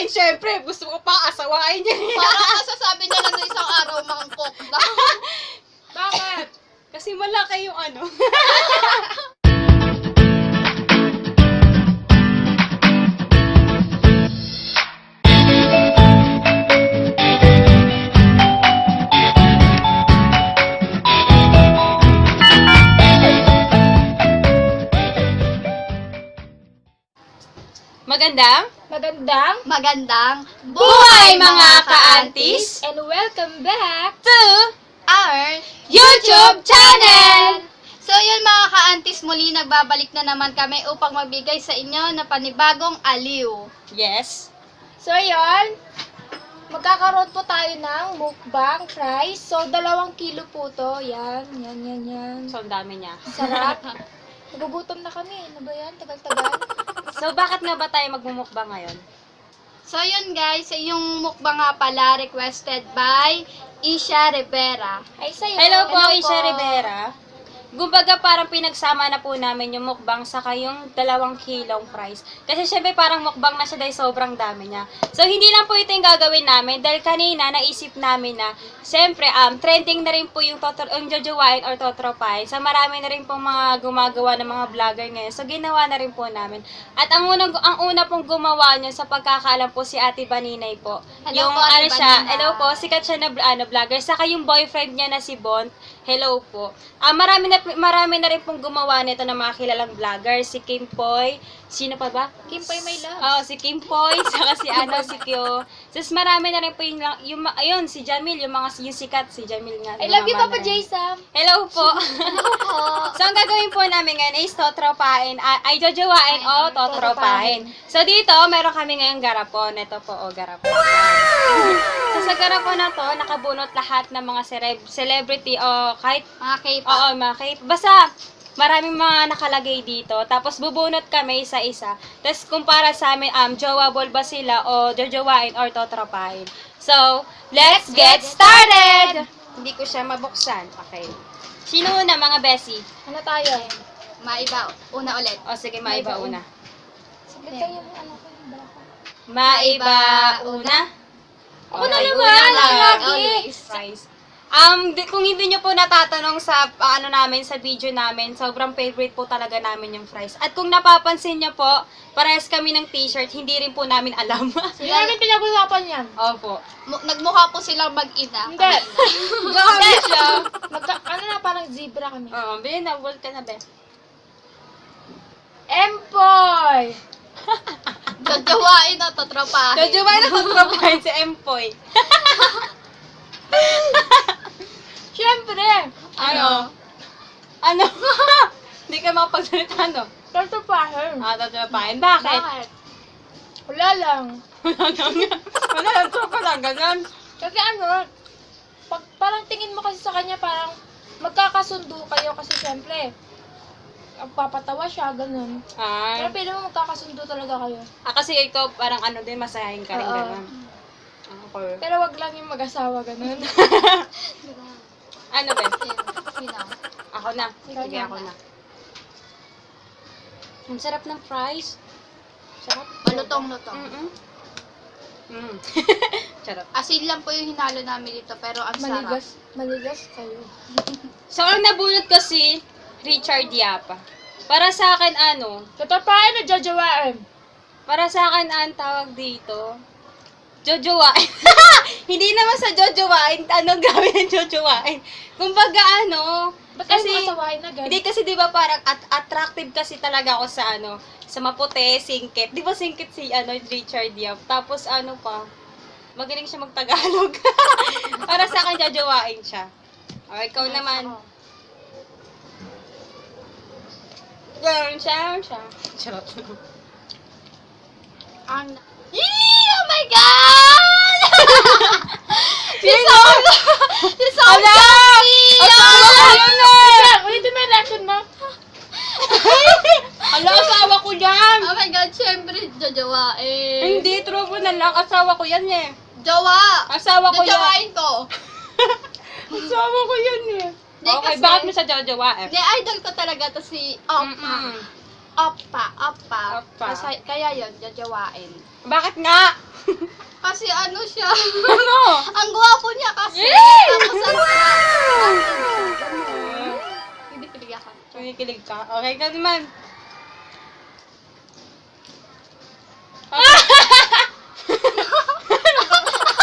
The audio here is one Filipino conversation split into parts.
jojowain, syempre, gusto ko pa asawain niya. Parang masasabi niya lang na isang araw mangkok na. Bakit? Kasi malaki yung ano. Magandang Buhay mga ka-aunties! and welcome back To Our YouTube channel! So yun mga ka-aunties, muli nagbabalik na naman kami upang magbigay sa inyo na panibagong aliw. Yes. So yun, magkakaroon po tayo ng mukbang fries. So 2 kilo po to. Yan. So, ang dami niya. Sarap. Nagugutom na kami. Ano ba yan? Tagal-tagal. So, bakit nga ba tayo magmumukbang ngayon? So yun guys, yung mukbang nga pala requested by Isha Rivera. Ay, sa'yo. Hello po, Hello Isha Rivera. Kumbaga parang pinagsama na po namin yung mukbang saka yung 2 kilong fries. Kasi syempre parang mukbang na siya dahil sobrang dami niya. So hindi lang po ito yung gagawin namin dahil kanina naisip namin na syempre trending na rin po yung jojowain or totropain. So marami na rin po mga gumagawa ng mga vlogger ngayon. So ginawa na rin po namin. At ang una pong gumawa niya sa pagkakaalam po si Ate Baninay po. Hello Yung po, Ate Banina. hello po, sikat siya na vlogger. Saka yung boyfriend niya na si Bont. Hello po. Marami na rin pong gumawa nito ng mga kilalang vlogger. Si Kim Poy. Sino pa ba? Kim Poy, my love. Oh, si Kim Poy. Saka si Pio. Tapos marami na rin po ayun, si Jamil. Yung sikat, si Jamil nga. I love you, Gumawa Papa na rin. Jason. Hello po. So, ang gagawin po namin ngayon is totropain. Ay, jojowain o totropain. So, dito, meron kami ngayong garapon. Ito po, garapon. So, sa garapon na to, nakabunot lahat ng mga celebrity o kahit Mga K-pop. oo, mga basta, maraming mga nakalagay dito. Tapos, bubunot kami isa-isa. Tapos, kumpara sa amin, jowable ba sila o jojowain or totropain. So, let's get started! Hindi ko siya mabuksan. Okay. Sino una, mga Bessie? Ano tayo? Maiba. Una ulit. O, sige, maiba una. Saglit tayo yung ano ko, yung bala ko. Maiba una. Ako na Okay, naman, una lang. lagi. Always. Fries. Kung hindi nyo po natatanong sa namin, sa video namin, sobrang favorite po talaga namin yung fries. At kung napapansin nyo po, parehas kami ng t-shirt, hindi rin po namin alam. Hindi namin pinag-usapan yan. Opo. Nagmukha po silang mag-ina. Hindi. Grabe siya. Ano na, parang zebra kami. Oo, Be, na-world ka na, Be. Empoy! Jojowain o totropahin. Jojowain na kontrapahin si Empoy. Siyempre! Ano? Ano? Hindi ka makapagsalita, no? Tortopahin. Totropahin. Bakit? Wala lang. Wala lang, tropa lang, ganun. Kasi ano, parang tingin mo kasi sa kanya parang magkakasundo kayo kasi siyempre, papatawa siya, ganun. Pero pili mo magkakasundo talaga kayo. Kasi ikaw parang ano din, masayahin ka rin, Oo. ganun. Okay. Pero wag lang yung mag-asawa, ganun. Ano, Be? Sino? Ako na. Ikaw Sige, na. ako na. Ang sarap ng fries. Sarap. Malutong-lutong. Charot. Asin lang po yung hinalo namin dito, pero ang sarap. Maligas kayo. So, ang nabunot ko si Richard Yapa. Para sa akin, Tortopahin na jojowain. para sa akin, ang tawag dito, jojowain. Hindi naman sa jojowain, anong gawin ng jojowain? Kumbaga, Ba't kasi, kayo masawain agad? hindi kasi 'di ba parang attractive kasi talaga ako sa maputi, singkit. 'Di ba singkit si Richard Yap. Tapos pa, magaling siya magtagalog. Para sa akin jojowain siya. O, ikaw naman. Yan siya. Charot. Oh my God! Sino? Si Sonia! Asawa ko yun eh! Ulitin mo yung reaction mo. Ala, asawa ko yan! Oh my God, syempre, jojowain. Hindi, true po na lang. Asawa ko yan eh. Jowa! Asawa ko yan. Jojowain ko. Asawa ko yan eh. Hindi, Okay, kasi- bakit mo siya jojowain? Hindi, idol ko talaga to si Oppa. Mm-mm. Oppa. Oppa. Kaya yun, jojowain. Bakit nga? Kasi ano siya. Ano? Ang gwapo niya kasi. Yay! Tapos ano, hindi pilig ako. Kinikilig ka? Okay ka naman.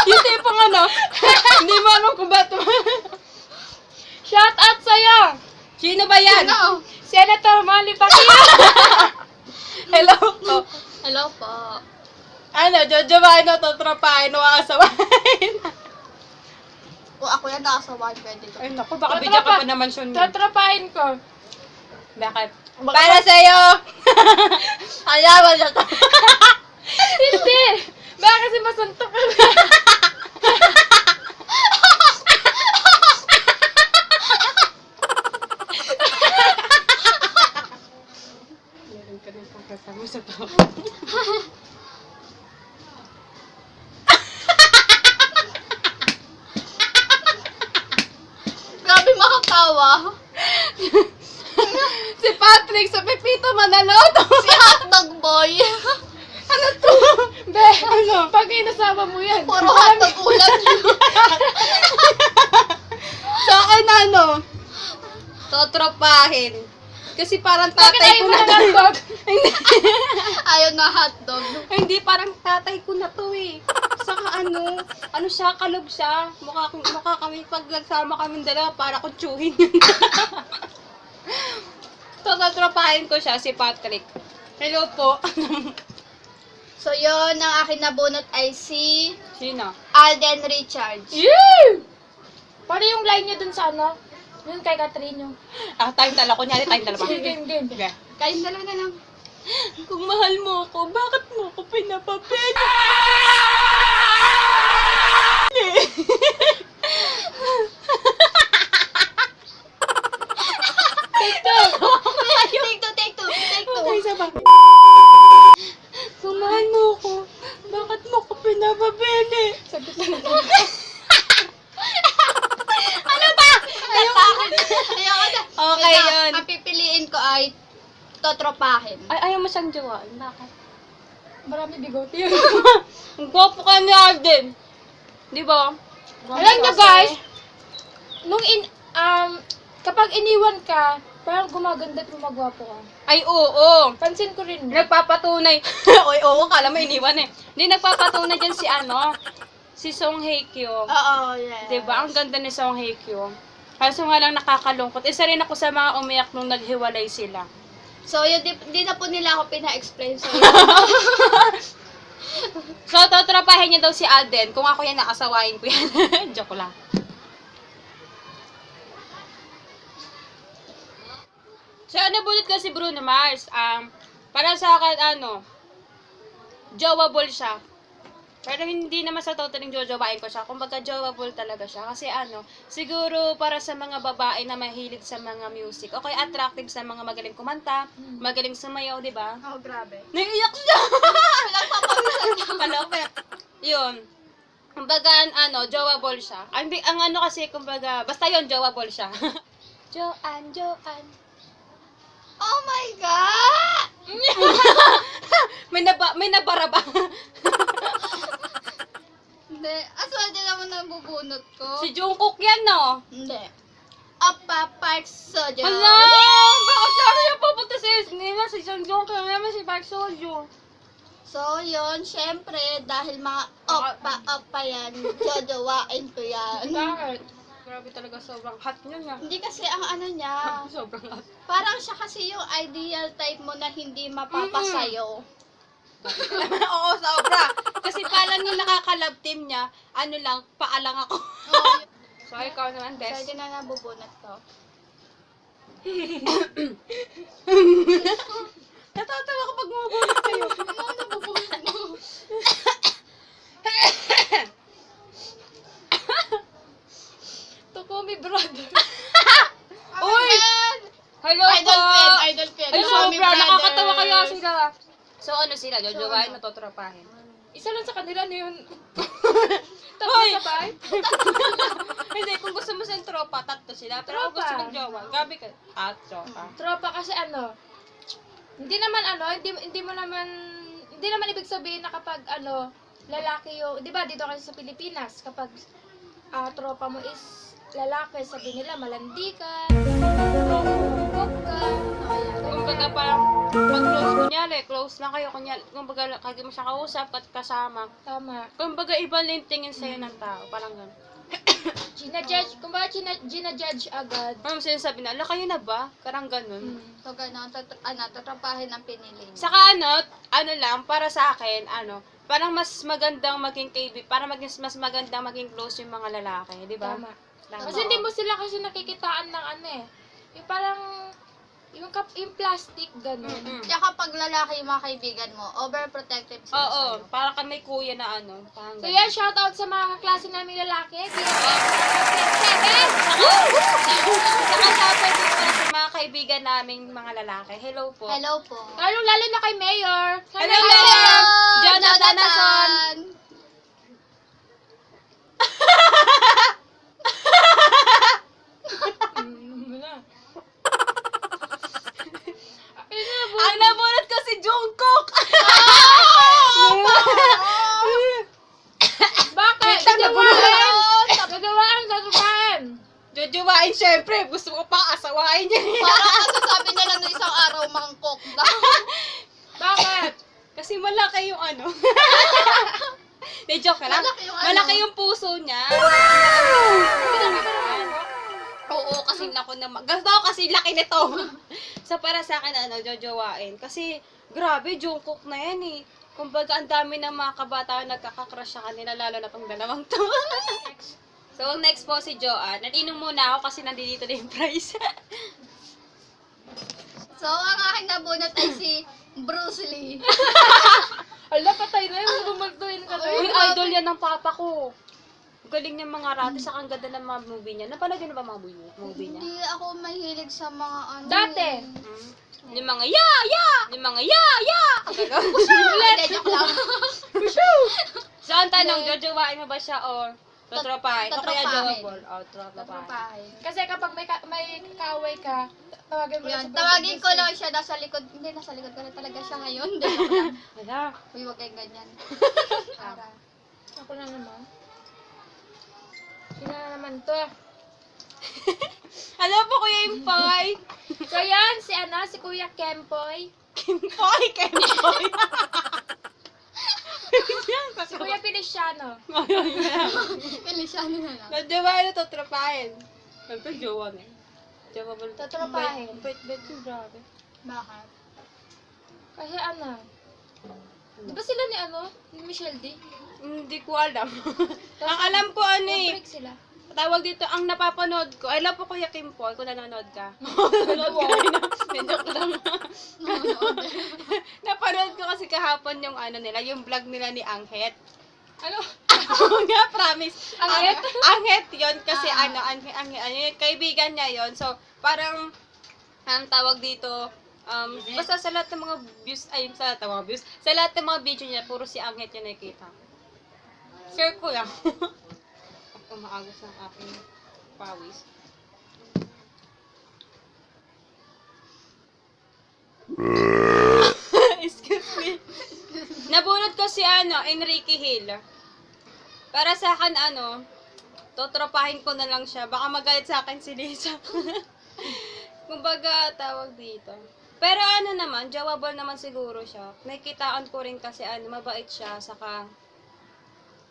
Yung tipong ano, hindi mo alam kung ba't Shout out sa'yo! Sino ba yan? Ano? Senator Manny Pacquiao! Hello po. Hello po. Ano, jojobahin o totropahin o aasawahin? Kung ako yan, nakasawahan pwede ko. Ay naku, baka Totropa. bigyan ka pa naman siya niya. Tatrapahin ko. Bakit? Para sa'yo! Ayawan na to. Hindi! Baka kasi masuntok ka. Meron ka ng pagkasama sa to. Grabe makatawa. Si Patrick sa Pepito Manaloto. Si hotdog boy. Ano to? Be, pag inasama mo yan. Puro hotdog ulam niya. Sa akin ano? Totropahin. Kasi parang Bakit tatay ayaw ko mo na ng to. hotdog? Ayaw na hotdog. Hindi, parang tatay ko na to eh. Saka ano siya, kalog siya. Mukha kami, pag nagsama kami dalawa, para kutsuhin yun. Totropahin ko siya, si Patrick. Hello po. So yun, ang akin nabunot ay si Sino? Alden Richards. Yeah! Paano yung line niya dun sa ano? Yun kay Catherine yung... Tayong dalawa. Kunyari tayong dalawa. Sige, game. Okay. Kayong dalawa na lang. Kung mahal mo ako, bakit mo ako pinapapel? Take two. Okay, sabay. Kung mahal mo ako, bakit mo ako pinapabili? Sagot lang. Ano ba? Ayoko na. Okay, Ito, yun. ang pipiliin ko ay totropahin. Ay, ayaw mo siyang jowa. Bakit? Marami bigote yun. Ang gwapo ka ni Alden. Di ba? Alam nyo guys, kapag iniwan ka, parang gumaganda at gumagwapo ka. Ay, oo. Pansin ko rin. Nagpapatunay. Oy, oo, kala mo iniwan eh. Hindi, nagpapatunay dyan si Song Hye Kyo. Oo, yeah. Diba? Ang ganda ni Song Hye Kyo. Kaso nga lang nakakalungkot. Isa rin ako sa mga umiyak nung naghiwalay sila. So, yun, di na po nila ako pina-explain sa'yo. So, totropahin niya daw si Alden. Kung ako yan, nakasawain ko yan. Joke lang. So, nabulot ko si Bruno Mars. Para sa akin, jowable siya. Pero hindi naman sa totaling jojobain ko siya. Kumbaga, jowable talaga siya. Kasi siguro para sa mga babae na mahilig sa mga music. Okay, attractive sa mga magaling kumanta, magaling sumayaw, di ba? Oh, grabe. Naiiyak siya! Nagpapawisan niya. Palapit. Yun. Kumbaga, jowable siya. Ang kasi, kumbaga, basta yun, jowable siya. Joanne. Oh my God! May nabara ba? Hindi. Aswerte naman ang bubunot ko. Si Jungkook yan, no? Hindi. Appa Park Seo-joon. Hala! Bakit sabi niya pupunta sa Disney? Si Jungkook naman si Park Seo-joon. So, yun, syempre, dahil mga oppa yan, jojowain ko yan. Bakit? Grabe talaga, sobrang hot niya nga. Hindi kasi ang ano niya, Sobrang hot. parang siya kasi yung ideal type mo na hindi mapapasayo. Oo, sobra. Kasi pala nung nakaka-love team niya, paalang ako. Oh, So, ikaw naman, so, best. yun na nabubunot ko. Natatawa kapag bumubulot kayo. Ano nabubunot mo? Tukumi brother. Uy! Hello Idol po! pen, idol pen. Ay, Tommy sobra. Nakakatawa Brothers. kaya sila. So, sila? Jojowain, matotropahin. Isa lang sa kanila na yun. Hoy! Tapos sabay. Hindi, kung gusto mo sa tropa, tatlo sila. Pero kung Tropa. gusto mong jowa, gabi ka. Tropa. Tropa kasi hindi naman hindi mo naman, hindi naman ibig sabihin na kapag lalaki yung, di ba dito kasi sa Pilipinas, kapag tropa mo is lalaki, sabi nila malandi ka, huwag ka, Kumbaga parang, pag close, kunyari, close lang kayo, kunyari, kumbaga, kagi mo siya kausap at kasama. tama. Kumbaga, iba lang yung tingin sa'yo ng tao, parang gano'n. Ginajudge, kumbaga ginajudge agad. Parang sinasabi na, ala, kayo na ba? Parang gano'n. So, gano'n, tatrapahin ang pinili mo. Saka ano lang, para sa akin, parang mas magandang maging parang mas magandang maging close yung mga lalaki, di ba? Tama. Tama. Kasi hindi mo sila kasi nakikitaan ng yung parang, yung plastic, gano'n. Mm-mm. Kaya kapag lalaki yung mga kaibigan mo, overprotective sila Oo, sa'yo. parang kang may kuya na parang So gano'n. yan, shoutout sa mga kaklase namin lalaki. Saka shoutout din pala sa mga kaibigan naming mga lalaki. Hello po. Hello po. Lalo na kay Mayor. Hello, Mayor! Jonathan Nason! Ang nabunot ko si Jungkook! Bakit? Kita na Gagawaan. Jojowain, syempre. Gusto ko pa asawain niya. Parang kasasabi nila na isang araw mangkok na. Bakit? Kasi malaki yung De, joke lang. Malaki yung Malaki yung puso niya. Oo, kasi naku naman. Gusto ko kasi laki nito. So, para sa akin, jojowain. Kasi, grabe, Jungkook na yan eh. Kumbaga, ang dami ng mga kabataan nagkakakrush sa kanila, lalo na tong dalawang to. So, ang next po si Joanne. Naninom muna ako kasi nandito na yung prize. So, ang aking nabunot ay si Bruce Lee. Ala, patay na yun. Bumagduin ka Uy, doon. idol yan ng papa ko. Galing niya mga rati, saka ang ganda ng mga movie niya. Napanood niyo na ba mga movie niya? Hindi ako mahilig sa mga Dati. Yung mga Yung mga Ulit, joke lang. So, ang tanong, jojowain mo ba siya o totropahin? O kaya Totropahin. jowable? O, totropahin. Tatrapahin. Kasi kapag may kaway ka, tawagin mo Yun, sa tawagin ko pag-ibig. lang siya nasa likod. Hindi, nasa likod ko na talaga siya ngayon. Hindi, joke lang. Hala. Uy, wag kayong ganyan. Para. Ako na naman. Sino na naman to? Hello po, Kuya Impoy. So yan, si Kuya Kempoy. Kimpoy. Si Kuya Feliciano. Feliciano na lang. Jojowain o totropahin? Siyempre, jowa na. Jowable. Totropahin. Bait yung grabe. Bakit? Kasi di ba sila ni Michelle D? Hindi ko alam. Ang alam ko Break sila. tawag dito, ang napapanood ko, I love po Kuya Kimpoy, kung nanonood ka. Nanonood ka rin na. Joke lang. Napanood ko kasi kahapon yung nila, yung vlog nila ni Anghet. Ano? Nga, promise. Anghet? Anghet yun, kasi Anghet, kaibigan niya yun. So, parang, ang tawag dito, basta sa lahat ng mga views, sa lahat ng mga video niya, puro si Anghet yung nakikita. Share ko lang. Umaagos ng aking pawis. Excuse me. Nabunot ko si Enrique Hill. Para sa akin, totropahin ko na lang siya. Baka magalit sa akin si Lisa. Kumbaga, tawag dito. Pero naman, jawable naman siguro siya. Nakikitaan ko rin kasi mabait siya. Saka,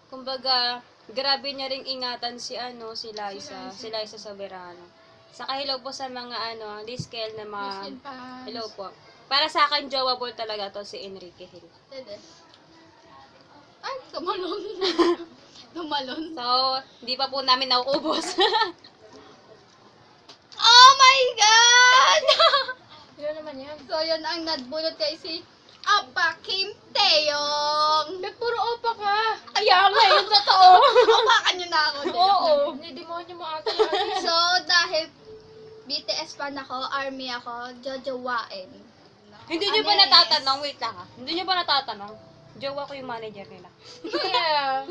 kumbaga, grabe niya ring ingatan si Liza Soberano. Saka hello po sa mga Liskel na mga Muslim fans. hello po. Para sa akin jawable talaga to si Enrique Hill. Dede. Ay, tumalon. Tumalon. So, hindi pa po namin nauubos. Oh my God! Sino naman yan? So, yun ang nadbunot kay si Apa Kim Taeyong. Ba't puro opa ka? Kaya nga, yun totoo. Upakan niyo na ako. Oo. Nidemonyo mo ate. So, dahil BTS fan ako, ARMY ako, jojowain. Hindi niyo ba Yes. natatanong? Wait lang Hindi niyo ba natatanong? Jowa ko yung manager nila. Yeah.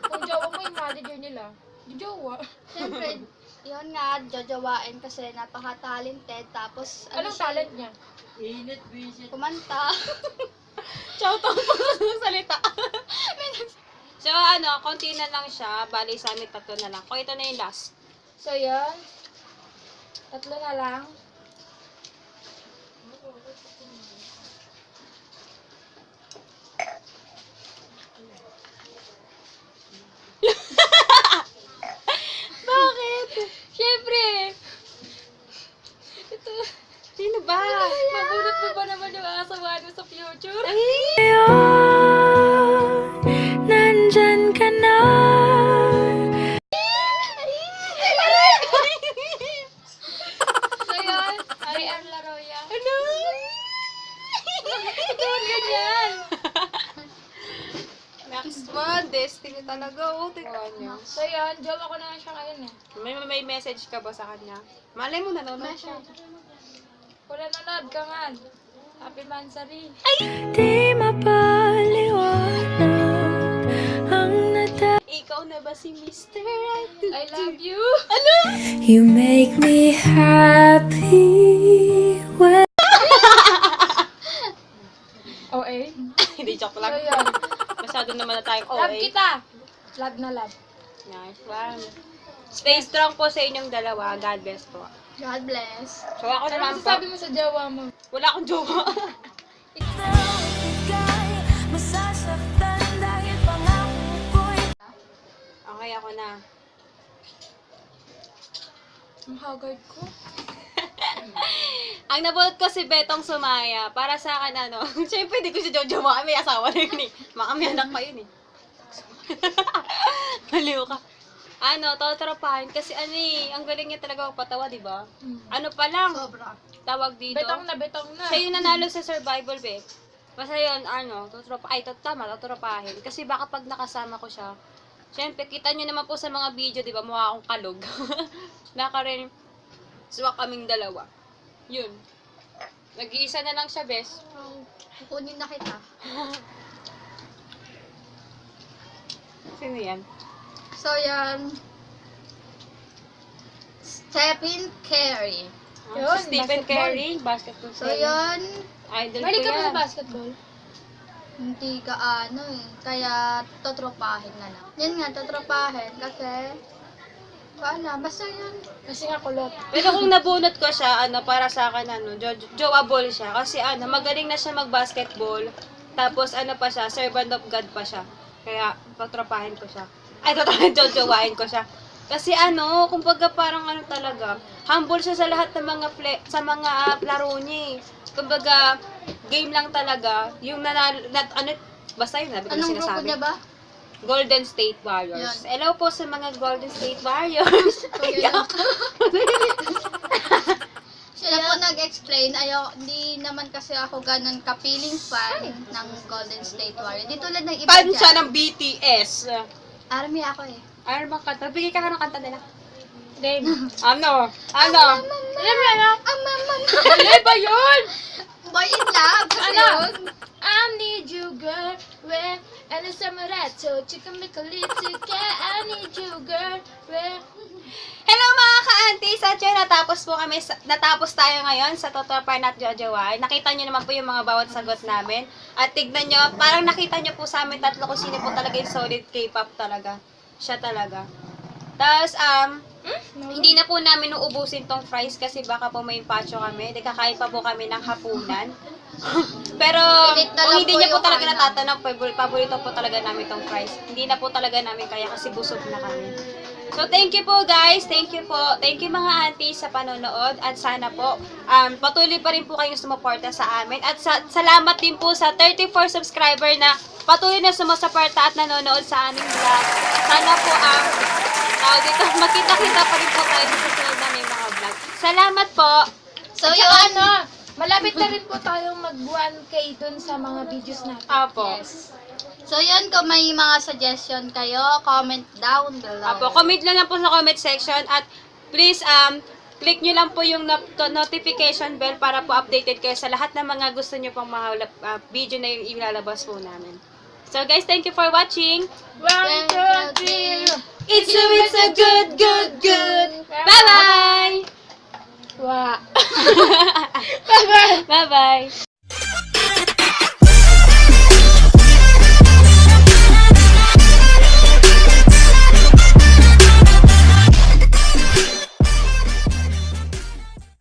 Kung jowa mo yung manager nila, di jowa. Siyempre, yun nga, jojowain kasi napaka-talented. Tapos, Anong siya, talent niya? kumanta. Shout out po sa salita. May So, konti na lang siya. Bali, sa amin 3 na lang. Kung ito na yung last. So, yun. 3 na lang. Bakit? Siyempre! Ito, Sino ba? mabunot mo ba naman yung asawa mo sa future? Nandyan ka na. So, yun. Arian Laroya. Ano? Doon ganyan. Next one, Destiny talaga. Oh, tignan niyo. So, yun. Jowa ko na siya ngayon eh. May message ka ba sa kanya? Malay mo, nanonood siya. Kung nanonood ka nga. Happy Mansari. Di mapaliwanag ang Ikaw na ba si Mr. Right to I love you. Ano? You make me happy when Oh, eh. Hindi, joke So, lang. yun. Masyado naman na tayong Love OA. kita. Love na love. Nice one. Stay strong po sa inyong dalawa. God bless po. God bless. So ako Ano naman po, masasabi mo sa jowa mo? wala akong jowa. masasaktan dahil pangako ko'y Okay, ako na. Ang haggard ko. Ang nabulot ko si Betong Sumaya. Para sa akin, siyempre hindi ko si Jojo Maka. May asawa na yun eh. Maka may anak pa yun eh. Maliw ka. Totropahin. Kasi ang galing niya talaga magpatawa, di ba? Ano pa lang, Sobra. tawag dito. Betong na, betong na. Siya yung nanalo sa survival, be. Basta yun, totropahin. Kasi baka pag nakasama ko siya, syempre, kita nyo naman po sa mga video, di ba, mukha akong kalog. Naka rin, swak kaming dalawa. Yun. Nag-iisa na lang siya, bes. Kukunin na kita. Sino yan? So, yan. Stephen Curry. Yun, Si Stephen basketball. Curry, basketball So, player. yan. Idol Mahilig ko ka ba sa yan. basketball? Hindi ka kaya totropahin na lang. Yan nga, totropahin kasi wala, basta yan. Kasi nga kulot. Pero kung nabunot ko siya, para sa akin, joable siya. Kasi magaling na siya mag-basketball. Tapos pa siya, servant of God pa siya. Kaya, totropahin ko siya. Ay, jojowain ko siya. Kasi kumbaga parang talaga, humble siya sa lahat ng mga laro niya eh. Kumbaga, game lang talaga. Yung basta yun, nabi ko na Anong grupo sinasabi. niya ba? Golden State Warriors. Yan. Hello po sa mga Golden State Warriors. So, yun. Siya na po nag-explain. Hindi naman kasi ako ganun kapiling fan ng Golden State Warriors. Di tulad ng iba Fan siya dyan. ng BTS. Army ako eh. Ano bang kanta? Bigay ka ng kanta nila. Game. Ano? Alam mo na? Mali ba yun? Boy in love. Kasi Ano? yun. I need you, girl. Where? And it's a marato. Chicken make a little cat. I need you, girl. Where? Hello mga ka-aunties! At yun, natapos tayo ngayon sa Totoy Parn at Jojoy. Nakita nyo naman po yung mga bawat sagot namin. At tignan nyo, parang nakita nyo po sa amin tatlo kung sino po talaga yung solid K-pop talaga. Siya talaga. Tapos, hindi na po namin uubusin tong fries kasi baka po may pacho kami. Di kakain pa po kami ng hapunan. Pero, Pilit na kung lang hindi po niya po yung talaga ano. natatanong, paborito po talaga namin tong fries. Hindi na po talaga namin kaya kasi busog na kami. So, thank you po guys. Thank you po. Thank you mga aunties sa panonood. At sana po, patuloy pa rin po kayong sumuporta sa amin. At salamat din po sa 34 subscriber na patuloy na sumusuporta at nanonood sa aming vlog. Sana po dito, makita-kita pa rin po tayo sa susunod na may mga vlog. Salamat po. So, At yun. saka malapit na rin po tayong mag 1K dun sa mga videos natin. Apo. So, yun. Kung may mga suggestion kayo, comment down below. Apo, comment lang po sa comment section at please click nyo lang po yung notification bell para po updated kayo sa lahat ng mga gusto nyo pang mga video na yung ilalabas po namin. So guys, thank you for watching. 1, 2, 3. It's a good. Bye-bye! Wow. Bye-bye!